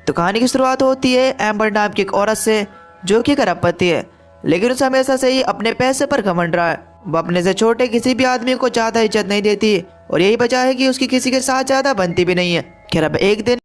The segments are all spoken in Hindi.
तो कहानी की शुरुआत होती है एम्बर नाम की एक औरत से जो कि खरबपति है, लेकिन उसे हमेशा से ही अपने पैसे पर घमंड रहा है। वो अपने से छोटे किसी भी आदमी को ज्यादा इज्जत नहीं देती और यही वजह है कि उसकी किसी के साथ ज्यादा बनती भी नहीं है। खैर अब एक दिन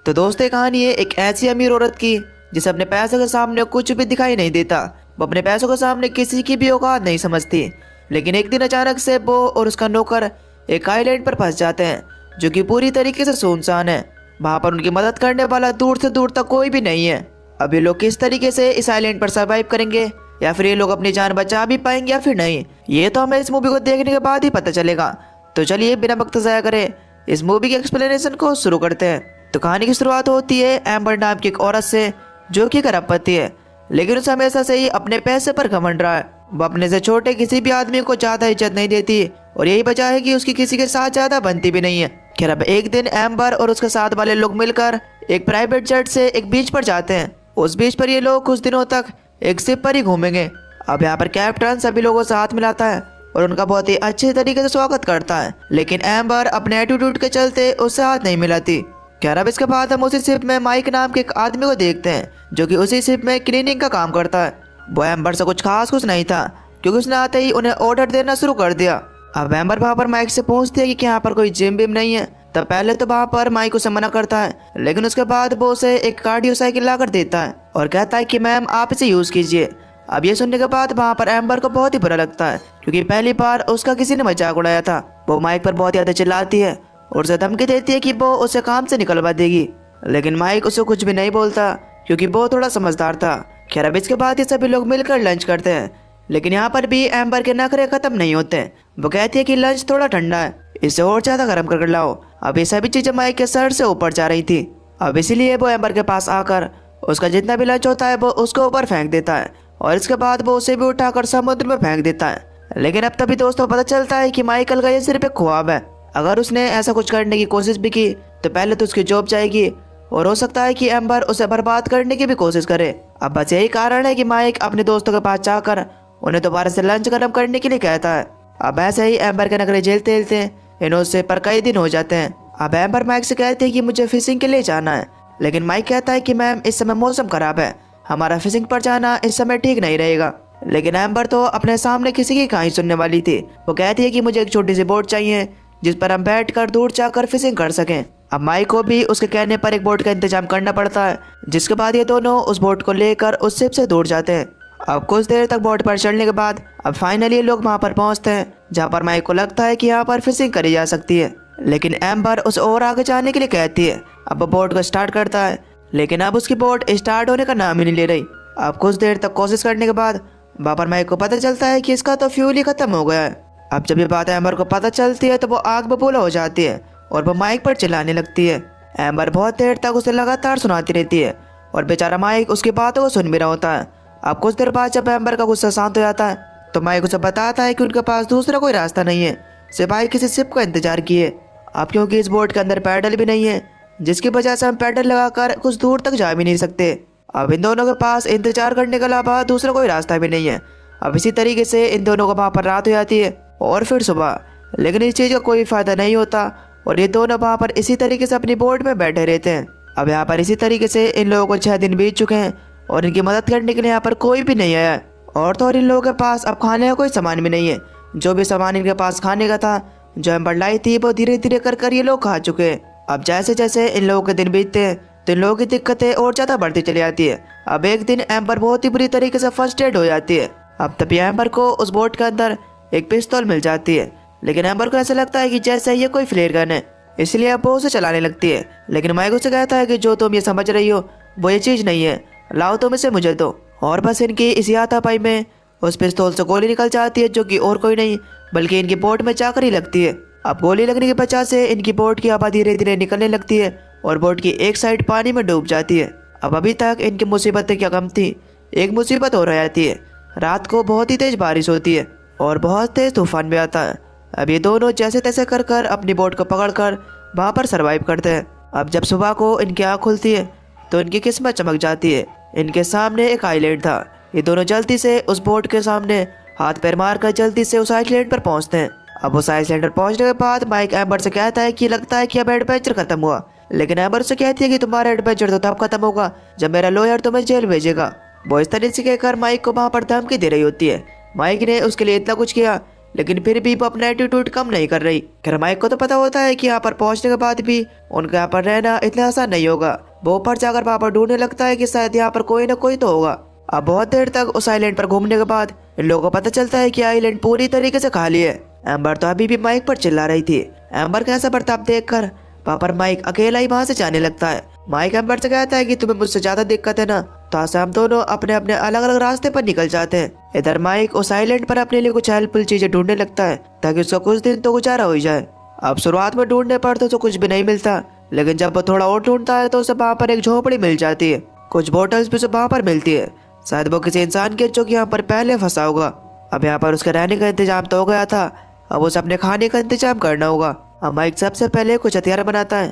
तो दोस्त ये कहानी है एक ऐसी अमीर औरत की जिसे अपने पैसों के सामने कुछ भी दिखाई नहीं देता। वो अपने पैसों के सामने किसी की भी औकात नहीं समझती। लेकिन एक दिन अचानक से वो और उसका नौकर एक आइलैंड पर फंस जाते हैं जो कि पूरी तरीके से सुनसान है। वहां पर उनकी मदद करने वाला दूर से दूर तक कोई भी नहीं है। अब ये लोग किस तरीके से इस आइलैंड पर सर्वाइव करेंगे या फिर ये लोग अपनी जान बचा भी पाएंगे या फिर नहीं, ये तो हमें इस मूवी को देखने के बाद ही पता चलेगा। तो चलिए बिना वक्त ज़ाया करे इस मूवी के एक्सप्लेनेशन को शुरू करते हैं। तो कहानी की शुरुआत होती है एम्बर नाम की एक औरत से जो कि खरबपति है, लेकिन उसे हमेशा से ही अपने पैसे पर घमंड रहा है। वो अपने से छोटे किसी भी आदमी को ज्यादा इज्जत नहीं देती और यही वजह है कि उसकी किसी के साथ ज्यादा बनती भी नहीं है। खैर अब एक दिन एम्बर और उसके साथ वाले लोग मिलकर एक प्राइवेट जेट से एक बीच पर जाते हैं। उस बीच पर ये लोग कुछ दिनों तक एक शिप पर ही घूमेंगे। अब यहाँ पर कैप्टन सभी लोगों से हाथ मिलाता है और उनका बहुत ही अच्छे तरीके से स्वागत करता है, लेकिन एम्बर अपने एटीट्यूड के चलते उससे हाथ नहीं मिलाती। खैर अब इसके बाद हम उसी शिप में माइक नाम के एक आदमी को देखते हैं जो कि उसी शिप में क्लीनिंग का काम करता है। वो एम्बर से कुछ खास कुछ नहीं था क्योंकि उसने आते ही उन्हें ऑर्डर देना शुरू कर दिया। अब एम्बर वहाँ पर माइक से पूछती है कि यहाँ पर कोई जिम विम नहीं है। तब पहले तो वहाँ पर माइक उसे मना करता है, लेकिन उसके बाद वो उसे एक कार्डियो साइकिल ला कर देता है और कहता है कि मैम आप इसे यूज़ कीजिए। अब ये सुनने के बाद वहाँ पर एम्बर को बहुत ही बुरा लगता है क्योंकि पहली बार उसका किसी ने मजाक उड़ाया था। वो माइक पर बहुत ज़्यादा चिल्लाती है और उसे धमकी देती है कि वो उसे काम से निकलवा देगी, लेकिन माइक उसे कुछ भी नहीं बोलता क्योंकि वो थोड़ा समझदार था। खैर अब इसके बाद ये सभी लोग मिलकर लंच करते हैं, लेकिन यहाँ पर भी एम्बर के नखरे खत्म नहीं होते। वो कहती है कि लंच थोड़ा ठंडा है, इसे और ज़्यादा गर्म कर लाओ। अब ये सभी चीज़ें माइक के सर से ऊपर जा रही थी। अब इसीलिए वो एम्बर के पास आकर उसका जितना भी लंच होता है वो उसको ऊपर फेंक देता है और इसके बाद वो उसे भी उठाकर समुद्र में फेंक देता है। लेकिन अब तभी दोस्तों पता चलता है कि माइकल का ये सिर्फ एक ख्वाब है। अगर उसने ऐसा कुछ करने की कोशिश भी की तो पहले तो उसकी जॉब जाएगी और हो सकता है कि एम्बर उसे बर्बाद करने की भी कोशिश करे। अब बस यही कारण है कि माइक अपने दोस्तों के पास जाकर उन्हें दोबारा से लंच गर्म करने के लिए कहता है। अब ऐसे ही एम्बर के नखरे झेलते झेलते इन उससे पर कई दिन हो जाते हैं। अब एम्बर माइक से कहती है कि मुझे फिशिंग के लिए जाना है, लेकिन माइक कहता है कि मैम इस समय मौसम खराब है, हमारा फिशिंग पर जाना इस समय ठीक नहीं रहेगा। लेकिन एम्बर तो अपने सामने किसी की कहानी सुनने वाली थी। वो कहती है कि मुझे एक छोटी सी बोट चाहिए जिस पर हम बैठकर दूर जाकर फिशिंग कर सकें। अब माइक को भी उसके कहने पर एक बोट का इंतजाम करना पड़ता है, जिसके बाद ये दोनों उस बोट को लेकर उस शिप से दूर जाते हैं। अब कुछ देर तक बोट पर चढ़ने के बाद अब फाइनली लोग वहाँ पर पहुँचते हैं जहाँ पर माइक को लगता है कि यहाँ पर फिशिंग करी जा सकती है, लेकिन एम्बर उसे और आगे जाने के लिए कहती है। अब वो बोट को स्टार्ट करता है, लेकिन अब उसकी बोट स्टार्ट होने का नाम ही नहीं ले रही। अब कुछ देर तक कोशिश करने के बाद वहाँ पर माइक को पता चलता है कि इसका तो फ्यूल ही खत्म हो गया है। अब जब ये बात एम्बर को पता चलती है तो वो आग बबूला हो जाती है और वो माइक पर चिल्लाने लगती है। एम्बर बहुत देर तक उसे लगातार सुनाती रहती है और बेचारा माइक उसकी बातों को सुन भी रहा होता है। अब कुछ देर बाद जब एम्बर का गुस्सा शांत हो जाता है तो माइक उसे बताता है कि उनके पास दूसरा कोई रास्ता नहीं है सिवाय किसी शिप का इंतजार किए। अब क्योंकि इस बोट के अंदर पैडल भी नहीं है, जिसकी वजह से हम पैडल लगाकर कुछ दूर तक जा भी नहीं सकते। अब इन दोनों के पास इंतजार करने के अलावा दूसरा कोई रास्ता भी नहीं है। अब इसी तरीके से इन दोनों को वहाँ पर रात हो जाती है और फिर सुबह, लेकिन इस चीज़ का कोई फ़ायदा नहीं होता और ये दोनों वहाँ पर इसी तरीके से अपनी बोट में बैठे रहते हैं। अब यहाँ पर इसी तरीके से इन लोगों को 6 दिन बीत चुके हैं और इनकी मदद करने के लिए यहाँ पर कोई भी नहीं आया और तो और इन लोगों के पास अब खाने का कोई सामान भी नहीं है। जो भी सामान इनके पास खाने का था, जो एम्बर लाई थी, वो धीरे धीरे कर ये लोग खा चुके हैं। अब जैसे जैसे इन लोगों के दिन बीतते हैं तो इन लोगों की दिक्कतें और ज़्यादा बढ़ती चली जाती है। अब एक दिन एम्बर बहुत ही बुरी तरीके से फर्स्ट एड हो जाती है। अब तभी एम्बर को उस बोट के अंदर एक पिस्तौल मिल जाती है, लेकिन एम्बर को ऐसा लगता है कि जैसे ये कोई फ्लेयर गन है, इसलिए अब वो उसे चलाने लगती है। लेकिन माइक उसे कहता है कि जो तुम ये समझ रही हो वो ये चीज़ नहीं है, लाओ तुम इसे मुझे दो। और बस इनकी इसी हाथापाई में उस पिस्तौल से गोली निकल जाती है, जो कि और कोई नहीं बल्कि इनकी बोट में जाकर ही लगती है। अब गोली लगने की वजह से इनकी बोट की हवा धीरे धीरे निकलने लगती है और बोट की एक साइड पानी में डूब जाती है। अब अभी तक इनकी मुसीबतें क्या कम थी, एक मुसीबत हो जाती है। रात को बहुत ही तेज़ बारिश होती है और बहुत तेज़ तूफान भी आता है। अब ये दोनों जैसे तैसे कर अपनी बोट को पकड़कर वहाँ पर सरवाइव करते हैं। अब जब सुबह को इनकी आँख खुलती है तो इनकी किस्मत चमक जाती है। इनके सामने एक आइलैंड था। ये दोनों जल्दी से उस बोट के सामने हाथ पैर मारकर जल्दी से उस आइलैंड पर पहुँचते हैं। अब उस आइलैंड पर पहुँचने के बाद माइक एम्बर से कहता है कि लगता है कि अब एडवेंचर खत्म हुआ, लेकिन एम्बर उससे कहती है कि तुम्हारा एडवेंचर तो तब खत्म होगा जब मेरा लॉयर तुम्हें जेल भेजेगा। वो इस तरह से कहकर माइक को वहाँ पर धमकी दे रही होती है। माइक ने उसके लिए इतना कुछ किया लेकिन फिर भी वो अपना एटीट्यूड कम नहीं कर रही। खैर माइक को तो पता होता है कि यहाँ पर पहुंचने के बाद भी उनका यहाँ पर रहना इतना आसान नहीं होगा। वो ऊपर जाकर वहाँ पर ढूंढने लगता है कि शायद यहाँ पर कोई ना कोई तो होगा। अब बहुत देर तक उस आइलैंड पर घूमने के बाद इन लोगों को पता चलता है कि आइलैंड पूरी तरीके से खाली है। एम्बर तो अभी भी माइक पर चिल्ला रही थी। एम्बर का ऐसा बर्ताव देखकर वहाँ पर माइक अकेला ही वहाँ से जाने लगता है। माइक एम्बर से कहता है कि तुम्हें मुझसे ज्यादा दिक्कत है ना, तो आज हम दोनों अपने अपने अलग अलग रास्ते पर निकल जाते हैं। इधर माइक उस आइलैंड पर अपने लिए कुछ हेल्पफुल चीजें ढूंढने लगता है ताकि उसका कुछ दिन तो गुजारा हो जाए। अब शुरुआत में ढूंढने पर तो कुछ भी नहीं मिलता, लेकिन जब वो थोड़ा और ढूंढता है तो उसे वहाँ पर एक झोपड़ी मिल जाती है। कुछ बोटल्स भी उसे वहाँ पर मिलती है, शायद वो किसी इंसान के जो कि यहाँ पर पहले फंसा होगा। अब यहाँ पर उसके रहने का इंतजाम तो हो गया था, अब उसे अपने खाने का इंतजाम करना होगा। अब माइक सबसे पहले कुछ हथियार बनाता है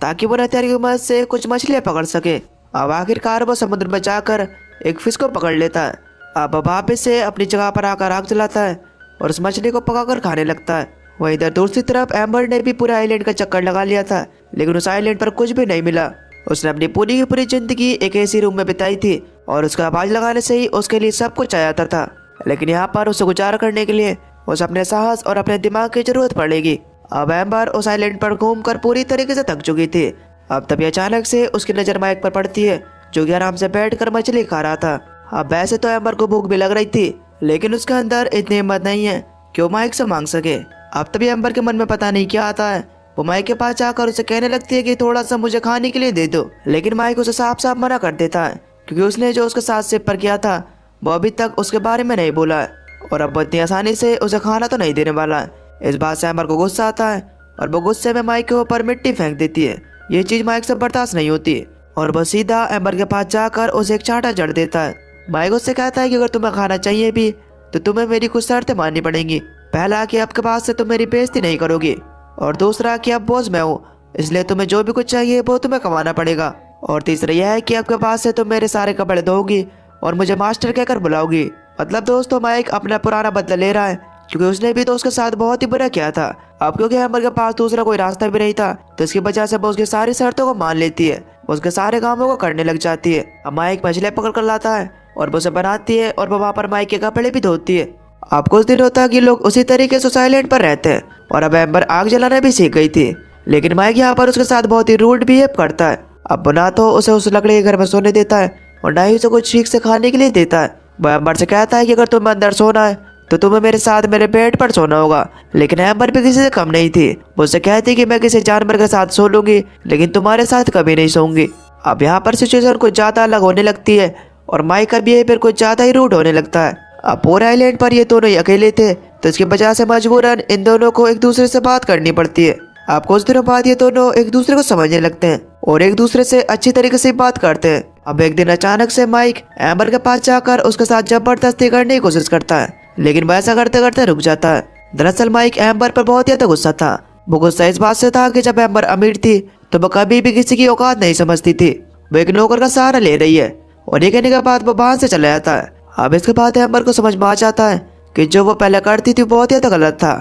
ताकि वो हथियार की मदद से कुछ मछलियाँ पकड़ सके। अब आखिरकार वो समुद्र में जाकर एक फिश को पकड़ लेता है। अब वापस से अपनी जगह पर आकर आग जलाता है और उस मछली को पकाकर खाने लगता है। वहीं इधर दूसरी तरफ एम्बर ने भी पूरे आइलैंड का चक्कर लगा लिया था, लेकिन उस आइलैंड पर कुछ भी नहीं मिला। उसने अपनी पूरी की पूरी जिंदगी एक ऐसी रूम में बिताई थी और उसका आवाज लगाने से ही उसके लिए सब कुछ आ जाता था, लेकिन यहाँ पर उसे गुजारा करने के लिए उसे अपने साहस और अपने दिमाग की जरूरत पड़ेगी। अब एम्बर उस आइलैंड पर घूमकर पूरी तरीके से थक चुकी थी। अब तभी अचानक से उसकी नजर माइक पर पड़ती है जो कि आराम से बैठकर मछली खा रहा था। अब वैसे तो एम्बर को भूख भी लग रही थी, लेकिन उसके अंदर इतनी हिम्मत नहीं है कि वो माइक से मांग सके। अब तभी एम्बर के मन में पता नहीं क्या आता है। वो माइक के पास जाकर उसे कहने लगती है कि थोड़ा सा मुझे खाने के लिए दे दो, लेकिन माइक उसे साफ साफ मना कर देता है क्योंकि उसने जो उसके साथ सिप पर किया था वो अभी तक उसके बारे में नहीं बोला है और अब इतनी आसानी से उसे खाना तो नहीं देने वाला है। इस बात से एम्बर को गुस्सा आता है और वो गुस्से में माइक के ऊपर मिट्टी फेंक देती है। ये चीज माइक से बर्दाश्त नहीं होती और वो सीधा एम्बर के पास जाकर उसे एक चांटा जड़ देता है। माइक उससे कहता है कि अगर तुम्हें खाना चाहिए भी तो तुम्हें मेरी कुछ शर्तें माननी पड़ेंगी। पहला कि आपके पास से तुम मेरी बेइज्जती नहीं करोगी, और दूसरा कि अब बॉस मैं हूँ इसलिए तुम्हें जो भी कुछ चाहिए वो तुम्हें कमाना पड़ेगा, और तीसरा यह है कि आपके पास से तुम मेरे सारे कपड़े धोगी और मुझे मास्टर कहकर बुलाओगी। मतलब दोस्तों माइक अपना पुराना बदला ले रहा है क्योंकि उसने भी तो उसके साथ बहुत ही बुरा किया था। अब क्योंकि एम्बर के पास दूसरा कोई रास्ता भी नहीं था तो इसकी वजह से वो उसकी सारी शर्तों को मान लेती है, उसके सारे कामों को करने लग जाती है। अब माइक मछलियाँ पकड़ कर लाता है और वो उसे बनाती है और वो वहाँ पर माइक के कपड़े भी धोती है। अब कुछ दिन होता है कि लोग उसी तरीके से उस आइलैंड पर रहते हैं और अब एम्बर आग जलाना भी सीख गई थी, लेकिन माइक यहाँ पर उसके साथ बहुत ही रूड बिहेव करता है। अब वो ना तो उसे उस लकड़ी के घर में सोने देता है और ना ही उसे कुछ ठीक से खाने के लिए देता है। वो एम्बर से कहता है कि अगर तुम्हें अंदर सोना है तो तुम्हें मेरे साथ मेरे बेड पर सोना होगा, लेकिन एम्बर भी किसी से कम नहीं थी। वो उससे कहती कि मैं किसी जानवर के साथ सो लूंगी लेकिन तुम्हारे साथ कभी नहीं सोऊंगी। अब यहाँ पर सिचुएशन कुछ ज्यादा अलग होने लगती है और माइक का बिहेवियर कुछ ज्यादा ही रूड होने लगता है। अब पूरे आइलैंड पर ये दोनों ही अकेले थे तो इसकी वजह से मजबूरन इन दोनों को एक दूसरे से बात करनी पड़ती है। अब कुछ दिनों बाद ये दोनों एक दूसरे को समझने लगते हैं और एक दूसरे से अच्छी तरीके से बात करते हैं। अब एक दिन अचानक से माइक एम्बर के पास जाकर उसके साथ जबरदस्ती करने की कोशिश करता है, लेकिन वैसा करते करते रुक जाता है। दरअसल माइक एम्बर पर बहुत ज्यादा गुस्सा था। वो गुस्सा इस बात से था कि जब एम्बर अमीर थी तो वो कभी भी किसी की औकात नहीं समझती थी। वो एक नौकर का सहारा ले रही है और ये कहने के बाद वो वहां से चला जाता है। अब इसके बाद एम्बर को समझ में आ जाता है कि जो वो पहले करती थी बहुत ज्यादा गलत था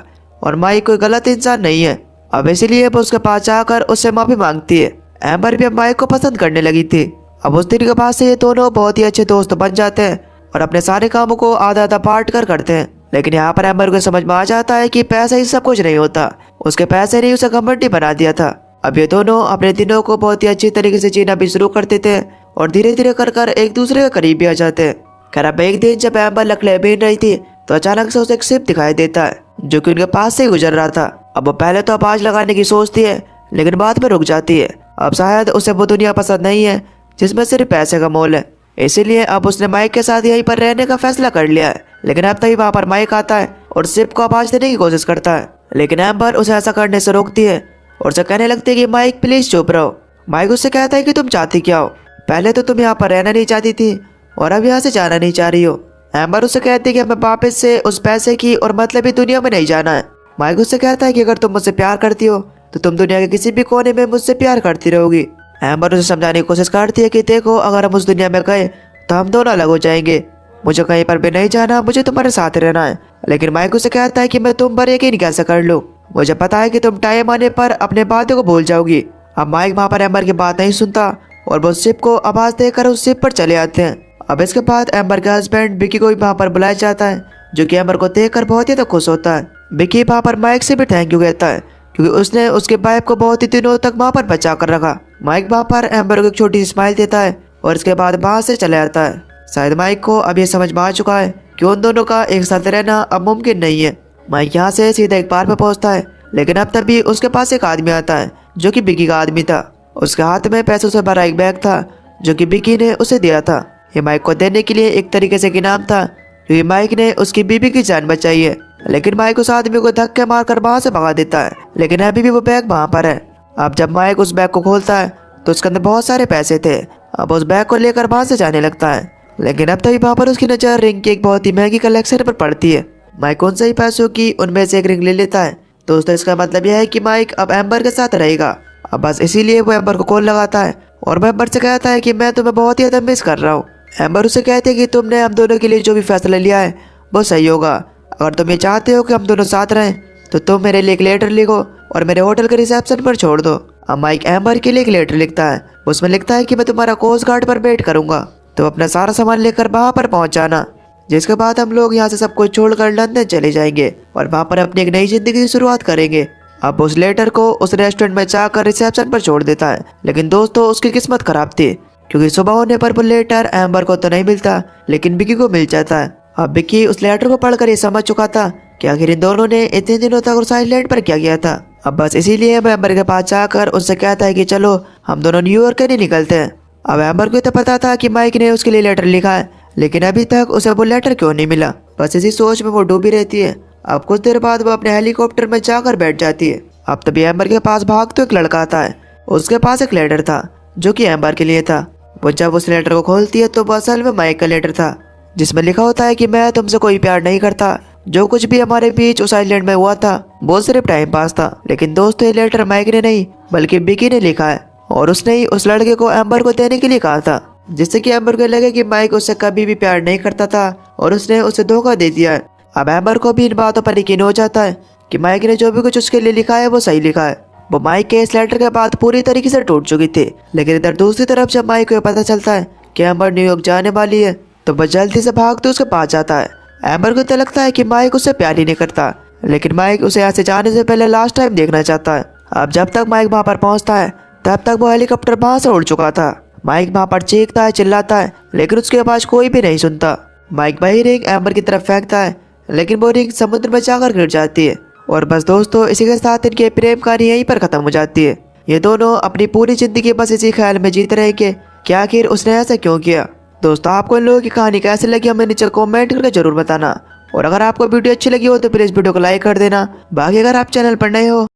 और माइक कोई गलत इंसान नहीं है। अब इसीलिए वो उसके पास जाकर उससे माफी मांगती है। एम्बर भी अब माइक को पसंद करने लगी थी। अब उस दिन के बाद से ये दोनों बहुत ही अच्छे दोस्त बन जाते हैं और अपने सारे कामों को आधा आधा बांट कर करते हैं। लेकिन यहाँ पर एम्बर को समझ में आ जाता है कि पैसा ही सब कुछ नहीं होता, उसके पैसे ने उसे घमंडी बना दिया था। अब ये दोनों अपने दिनों को बहुत ही अच्छी तरीके से जीना भी शुरू कर देते हैं और धीरे धीरे कर कर एक दूसरे के करीब भी आ जाते हैं। खैर अब एक दिन जब एम्बर लकड़ियां बीन रही थी तो अचानक से उसे एक शिप दिखाई देता है जो कि उनके पास से ही गुजर रहा था। अब वो पहले तो आवाज लगाने की सोचती है लेकिन बाद में रुक जाती है। अब शायद उसे वो दुनिया पसंद नहीं है जिसमें सिर्फ पैसे का मोल है, इसीलिए अब उसने माइक के साथ यहीं पर रहने का फैसला कर लिया है। लेकिन अब तभी वहाँ पर माइक आता है और शिप को आवाज देने की कोशिश करता है, लेकिन एम्बर उसे ऐसा करने से रोकती है और उसे कहने लगती है कि माइक प्लीज चुप रहो। माइक उससे कहता है कि तुम चाहती क्या हो, पहले तो तुम यहाँ पर रहना नहीं चाहती थी और अब यहाँ से जाना नहीं चाह रही हो। एम्बर उससे कहती है कि हमें वापस से उस पैसे की और मतलबी दुनिया में नहीं जाना है। माइक उससे कहता है कि अगर तुम मुझसे प्यार करती हो तो तुम दुनिया के किसी भी कोने में मुझसे प्यार करती रहोगी। एम्बर उसे समझाने की कोशिश करती है कि देखो अगर हम उस दुनिया में गए तो हम दोनों अलग हो जाएंगे, मुझे कहीं पर भी नहीं जाना, मुझे तुम्हारे साथ रहना है। लेकिन माइक उसे कहता है कि मैं तुम पर यकीन कैसे कर लूं, मुझे पता है कि तुम टाइम आने पर अपने बातों को भूल जाओगी। अब माइक वहाँ पर एम्बर की बात नहीं सुनता और वो शिप को आवाज देकर उस शिप पर चले आते हैं। अब इसके बाद एम्बर का हस्बैंड विकी को भी वहाँ पर बुलाया जाता है, जो कि एम्बर को देखकर बहुत ही तो खुश होता है। विकी वहाँ पर माइक से भी थैंक यू कहता है, क्योंकि उसने उसके वाइफ को बहुत ही दिनों तक वहाँ पर बचा कर रखा। माइक वहाँ पर एम्बर को एक छोटी सी स्माइल देता है और इसके बाद वहाँ से चले आता है। शायद माइक को अब ये समझ में आ चुका है कि उन दोनों का एक साथ रहना अब मुमकिन नहीं है। माइक यहाँ से सीधा एक बार पे पहुँचता है, लेकिन अब तभी उसके पास एक आदमी आता है, जो कि विकी का आदमी था। उसके हाथ में पैसों से भरा एक बैग था, जो कि विकी ने उसे दिया था। ये माइक को देने के लिए एक तरीके से इनाम था, क्योंकि माइक ने उसकी बीबी की जान बचाई है। लेकिन माइक उस आदमी को धक्के मारकर वहां से भगा देता है, लेकिन अभी भी वो बैग वहां पर है। अब जब माइक उस बैग को खोलता है तो उसके अंदर बहुत सारे पैसे थे। अब उस बैग को लेकर वहां से जाने लगता है, लेकिन अब तभी वहां पर उसकी नजर रिंग की एक बहुत ही महंगी कलेक्शन पर पड़ती है। माइक उन सही पैसों की उनमें से एक रिंग ले लेता है। दोस्तों, इसका मतलब यह है कि माइक अब एम्बर के साथ रहेगा। अब बस इसीलिए वो एम्बर को कॉल लगाता है और वो एम्बर से कहता है कि मैं तुम्हें बहुत ही ज़्यादा मिस कर रहा हूँ। एम्बर उसे कहते हैं कि तुमने हम दोनों के लिए जो भी फैसला लिया है वो सही होगा। अगर तुम ये चाहते हो कि हम दोनों साथ रहें तो तुम मेरे लिए एक लेटर लिखो और मेरे होटल के रिसेप्शन पर छोड़ दो। अब माइक एम्बर के लिए एक लेटर लिखता है। उसमें लिखता है कि मैं तुम्हारा कोस्ट गार्ड पर वेट करूंगा, तो अपना सारा सामान लेकर वहाँ पर पहुँच जाना। जिसके बाद हम लोग यहाँ से सब कुछ छोड़कर लंदन चले जाएंगे और वहाँ पर अपनी एक नई जिंदगी की शुरुआत करेंगे। अब उस लेटर को उस रेस्टोरेंट में जाकर रिसेप्शन पर छोड़ देता है, लेकिन दोस्तों उसकी किस्मत खराब थी, क्योंकि सुबह होने पर वो लेटर एम्बर को तो नहीं मिलता, लेकिन विकी को मिल जाता है। अब विकी उस लेटर को पढ़कर ये समझ चुका था कि आखिर इन दोनों ने इतने दिनों तक उस आइलैंड पर क्या किया था। अब बस इसीलिए वो एम्बर के पास जाकर उससे कहता है कि चलो हम दोनों न्यूयॉर्क के लिए निकलते हैं। अब एम्बर को तो पता था कि माइक ने उसके लिए लेटर लिखा है, लेकिन अभी तक उसे वो लेटर क्यों नहीं मिला। बस इसी सोच में वो डूबी रहती है। अब कुछ देर बाद वो अपने हेलीकॉप्टर में जाकर बैठ जाती है। अब तभी एम्बर के पास भागते एक लड़का आता है। उसके पास एक लेटर था, जो कि एम्बर के लिए था। वो जब उस लेटर को खोलती है तो वो असल में माइक का लेटर था, जिसमें लिखा होता है कि मैं तुमसे कोई प्यार नहीं करता, जो कुछ भी हमारे बीच उस आइलैंड में हुआ था वो सिर्फ टाइम पास था। लेकिन दोस्तों, ये लेटर माइक ने नहीं बल्कि विकी ने लिखा है, और उसने ही उस लड़के को एम्बर को देने के लिए कहा था, जिससे कि एम्बर को लगे कि माइक उससे कभी भी प्यार नहीं करता था और उसने उसे धोखा दे दिया है। अब एम्बर को भी इन बातों पर यकीन हो जाता है कि माइक ने जो भी कुछ उसके लिए लिखा है वो सही लिखा है। वो माइक के इस लेटर के बाद पूरी तरीके से टूट चुकी थी। लेकिन इधर दूसरी तरफ जब माइक को पता चलता है कि एम्बर न्यूयॉर्क जाने वाली है, तो वह जल्दी से भागते उसके पास जाता है। एम्बर को तो लगता है कि माइक उससे प्यार ही नहीं करता, लेकिन माइक उसे यहाँ से जाने से पहले लास्ट टाइम देखना चाहता है। अब जब तक माइक वहाँ पर पहुँचता है तब तक वो हेलीकॉप्टर वहाँ से उड़ चुका था। माइक वहाँ पर चीखता है, चिल्लाता है, लेकिन उसकी आवाज़ कोई भी नहीं सुनता। माइक वही रिंग एम्बर की तरफ फेंकता है, लेकिन वो रिंग समुद्र में जाकर गिर जाती है। और बस दोस्तों, इसी के साथ इनकी प्रेम कहानी यहीं पर खत्म हो जाती है। ये दोनों अपनी पूरी जिंदगी बस इसी ख्याल में जीते रहेंगे कि आखिर उसने ऐसा क्यों किया। दोस्तों, आपको इन लोगों की कहानी कैसी लगी हमें नीचे कमेंट करके जरूर बताना। और अगर आपको वीडियो अच्छी लगी हो तो प्लीज़ वीडियो को लाइक कर देना। बाकी अगर आप चैनल पर नए हो